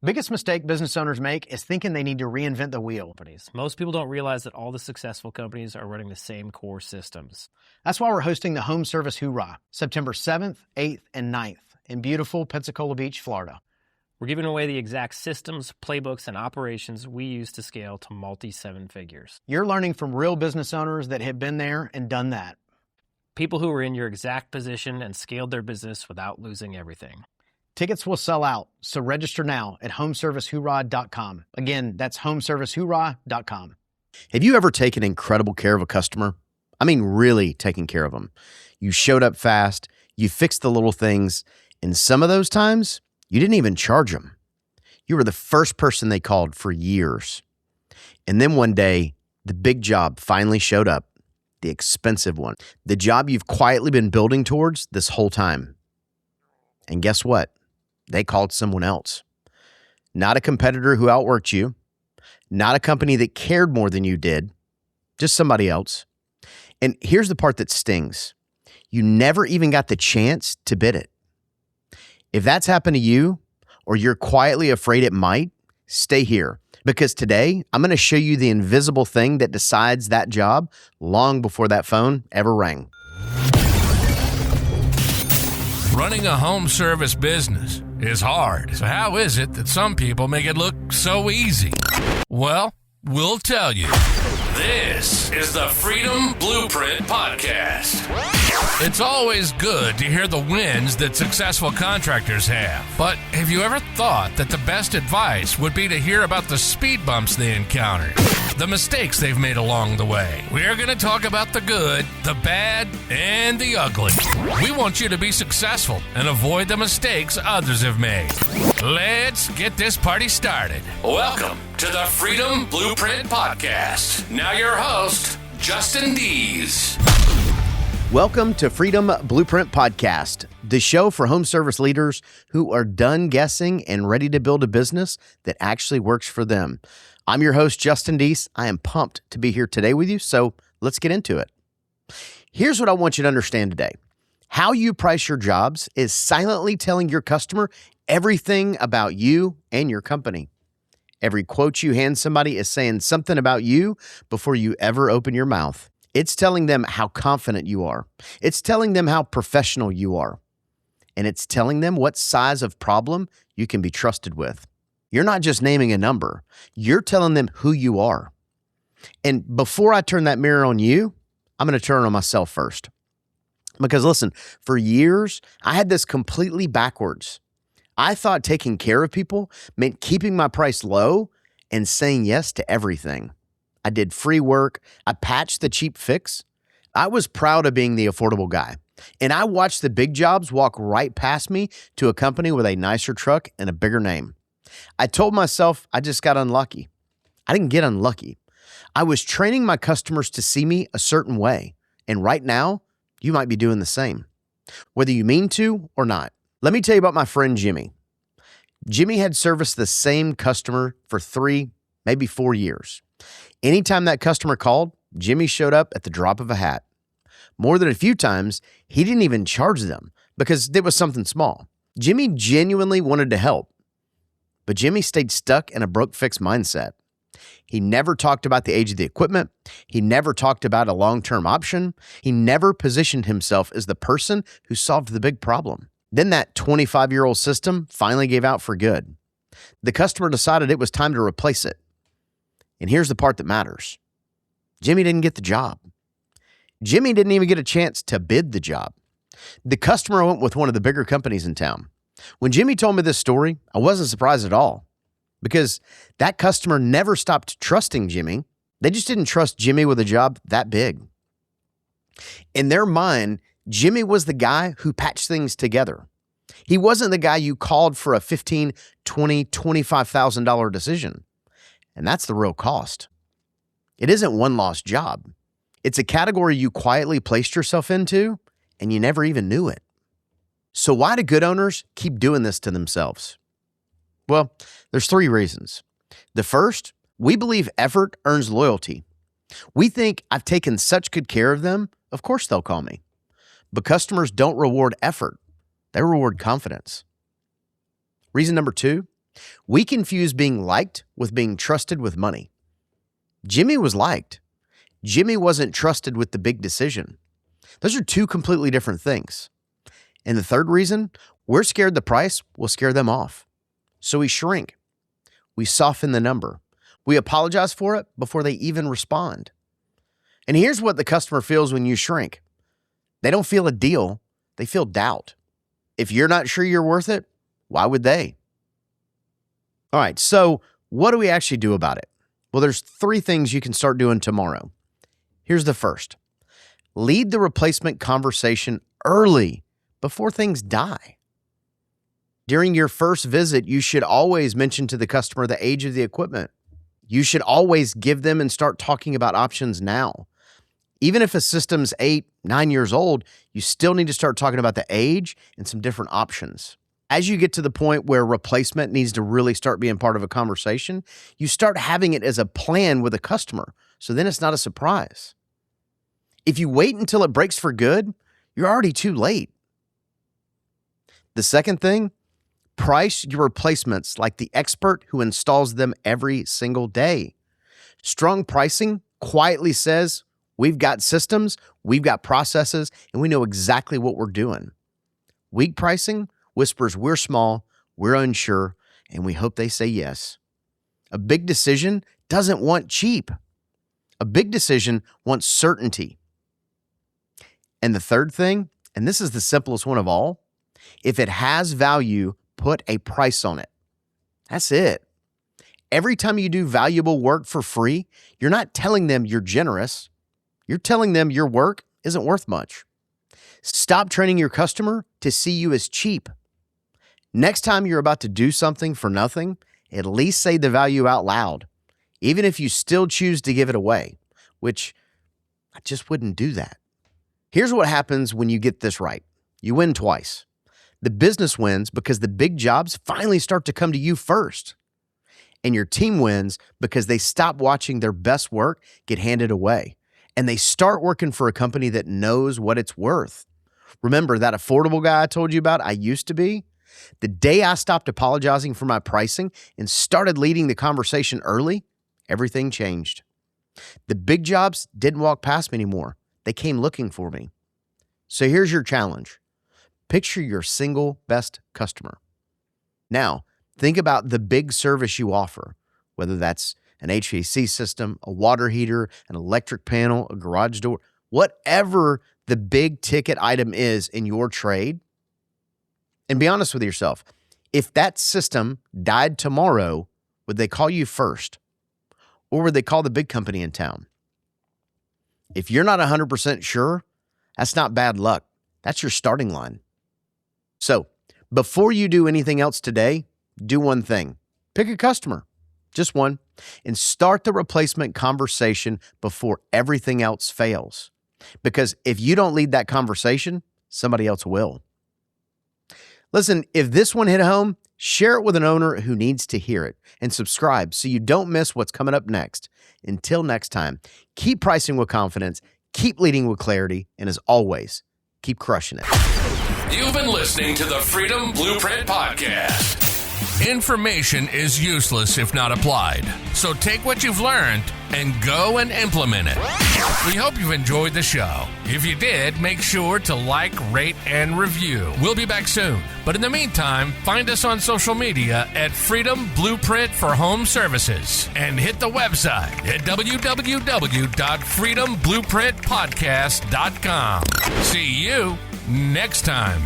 Biggest mistake business owners make is thinking they need to reinvent the wheel. Most people don't realize that all the successful companies are running the same core systems. That's why we're hosting the Home Service Hoorah, September 7th, 8th, and 9th in beautiful Pensacola Beach, Florida. We're giving away the exact systems, playbooks, and operations we use to scale to multi-seven figures. You're learning from real business owners that have been there and done that. People who are in your exact position and scaled their business without losing everything. Tickets will sell out, so register now at homeservicehoorah.com. Again, that's homeservicehoorah.com. Have you ever taken incredible care of a customer? I mean, really taking care of them. You showed up fast, you fixed the little things, and some of those times, you didn't even charge them. You were the first person they called for years. And then one day, the big job finally showed up, the expensive one, the job you've quietly been building towards this whole time. And guess what? They called someone else. Not a competitor who outworked you, not a company that cared more than you did, just somebody else. And here's the part that stings. You never even got the chance to bid it. If that's happened to you, or you're quietly afraid it might, stay here. Because today, I'm going to show you the invisible thing that decides that job long before that phone ever rang. Running a home service business is hard. So how is it that some people make it look so easy? Well, we'll tell you. This is the Freedom Blueprint Podcast. It's always good to hear the wins that successful contractors have. But have you ever thought that the best advice would be to hear about the speed bumps they encountered, the mistakes they've made along the way? We're going to talk about the good, the bad, and the ugly. We want you to be successful and avoid the mistakes others have made. Let's get this party started. Welcome to the Freedom Blueprint Podcast. Now your host, Justin Deese. Welcome to Freedom Blueprint Podcast, the show for home service leaders who are done guessing and ready to build a business that actually works for them. I'm your host, Justin Deese. I am pumped to be here today with you, so let's get into it. Here's what I want you to understand today. How you price your jobs is silently telling your customer everything about you and your company. Every quote you hand somebody is saying something about you before you ever open your mouth. It's telling them how confident you are. It's telling them how professional you are. And it's telling them what size of problem you can be trusted with. You're not just naming a number. You're telling them who you are. And before I turn that mirror on you, I'm going to turn on myself first. Because listen, for years, I had this completely backwards. I thought taking care of people meant keeping my price low and saying yes to everything. I did free work. I patched the cheap fix. I was proud of being the affordable guy. And I watched the big jobs walk right past me to a company with a nicer truck and a bigger name. I told myself I just got unlucky. I didn't get unlucky. I was training my customers to see me a certain way. And right now, you might be doing the same, whether you mean to or not. Let me tell you about my friend Jimmy. Jimmy had serviced the same customer for 3, maybe 4 years. Anytime that customer called, Jimmy showed up at the drop of a hat. More than a few times, he didn't even charge them because it was something small. Jimmy genuinely wanted to help, but Jimmy stayed stuck in a broke-fix mindset. He never talked about the age of the equipment. He never talked about a long-term option. He never positioned himself as the person who solved the big problem. Then that 25-year-old system finally gave out for good. The customer decided it was time to replace it. And here's the part that matters. Jimmy didn't get the job. Jimmy didn't even get a chance to bid the job. The customer went with one of the bigger companies in town. When Jimmy told me this story, I wasn't surprised at all because that customer never stopped trusting Jimmy. They just didn't trust Jimmy with a job that big. In their mind, Jimmy was the guy who patched things together. He wasn't the guy you called for a $15,000, $20,000, $25,000 decision. And that's the real cost. It isn't one lost job. It's a category you quietly placed yourself into and you never even knew it. So why do good owners keep doing this to themselves? Well, there's 3 reasons. The first, we believe effort earns loyalty. We think I've taken such good care of them, of course they'll call me. But customers don't reward effort. They reward confidence. Reason number 2, We confuse being liked with being trusted with money. Jimmy was liked. Jimmy wasn't trusted with the big decision. Those are two completely different things. And the third reason, we're scared the price will scare them off. So we shrink. We soften the number. We apologize for it before they even respond. And here's what the customer feels when you shrink. They don't feel a deal. They feel doubt. If you're not sure you're worth it, why would they? All right, so what do we actually do about it? Well, there's 3 things you can start doing tomorrow. Here's the first. Lead the replacement conversation early before things die. During your first visit, you should always mention to the customer the age of the equipment. You should always give them and start talking about options now. Even if a system's 8, 9 years old, you still need to start talking about the age and some different options. As you get to the point where replacement needs to really start being part of a conversation, you start having it as a plan with a customer. So then it's not a surprise. If you wait until it breaks for good, you're already too late. The second thing, price your replacements like the expert who installs them every single day. Strong pricing quietly says, we've got systems, we've got processes, and we know exactly what we're doing. Weak pricing whispers we're small, we're unsure, and we hope they say yes. A big decision doesn't want cheap. A big decision wants certainty. And the third thing, and this is the simplest one of all, if it has value, put a price on it. That's it. Every time you do valuable work for free, you're not telling them you're generous. You're telling them your work isn't worth much. Stop training your customer to see you as cheap. Next time you're about to do something for nothing, at least say the value out loud, even if you still choose to give it away, which I just wouldn't do that. Here's what happens when you get this right. You win twice. The business wins because the big jobs finally start to come to you first. And your team wins because they stop watching their best work get handed away. And they start working for a company that knows what it's worth. Remember that affordable guy I told you about I used to be? The day I stopped apologizing for my pricing and started leading the conversation early, everything changed. The big jobs didn't walk past me anymore. They came looking for me. So here's your challenge. Picture your single best customer. Now, think about the big service you offer, whether that's an HVAC system, a water heater, an electric panel, a garage door, whatever the big ticket item is in your trade. And be honest with yourself. If that system died tomorrow, would they call you first? Or would they call the big company in town? If you're not 100% sure, that's not bad luck. That's your starting line. So, before you do anything else today, do one thing. Pick a customer, just one, and start the replacement conversation before everything else fails. Because if you don't lead that conversation, somebody else will. Listen, if this one hit home, share it with an owner who needs to hear it and subscribe so you don't miss what's coming up next. Until next time, keep pricing with confidence, keep leading with clarity, and as always, keep crushing it. You've been listening to the Freedom Blueprint Podcast. Information is useless if not applied. So take what you've learned and go and implement it. We hope you've enjoyed the show. If you did, make sure to like, rate, and review. We'll be back soon. But in the meantime, find us on social media at Freedom Blueprint for Home Services and hit the website at www.freedomblueprintpodcast.com. See you next time.